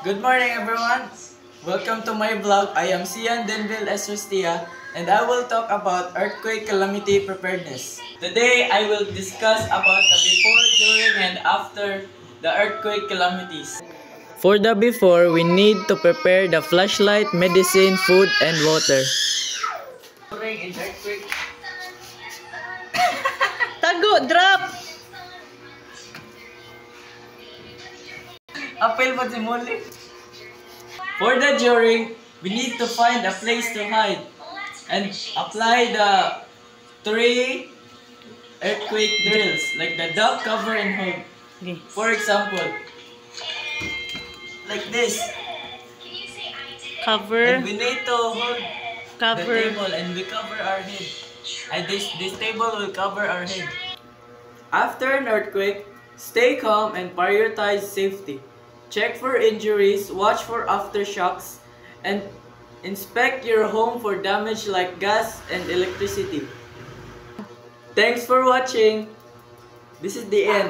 Good morning everyone! Welcome to my vlog. I am Sian Denville Esrastia and I will talk about earthquake calamity preparedness. Today I will discuss about the before, during, and after the earthquake calamities. For the before, we need to prepare the flashlight, medicine, food, and water. During an earthquake... Tago, drop! Apel pa si Molly. For the during, we need to find a place to hide and apply the 3 earthquake drills like the duck, cover, and hold. Okay. For example, like this. Cover, And we need to hold the cover. table and we cover our head. And this table will cover our head. After an earthquake, stay calm and prioritize safety. Check for injuries, watch for aftershocks, and inspect your home for damage like gas and electricity. Thanks for watching. This is the end.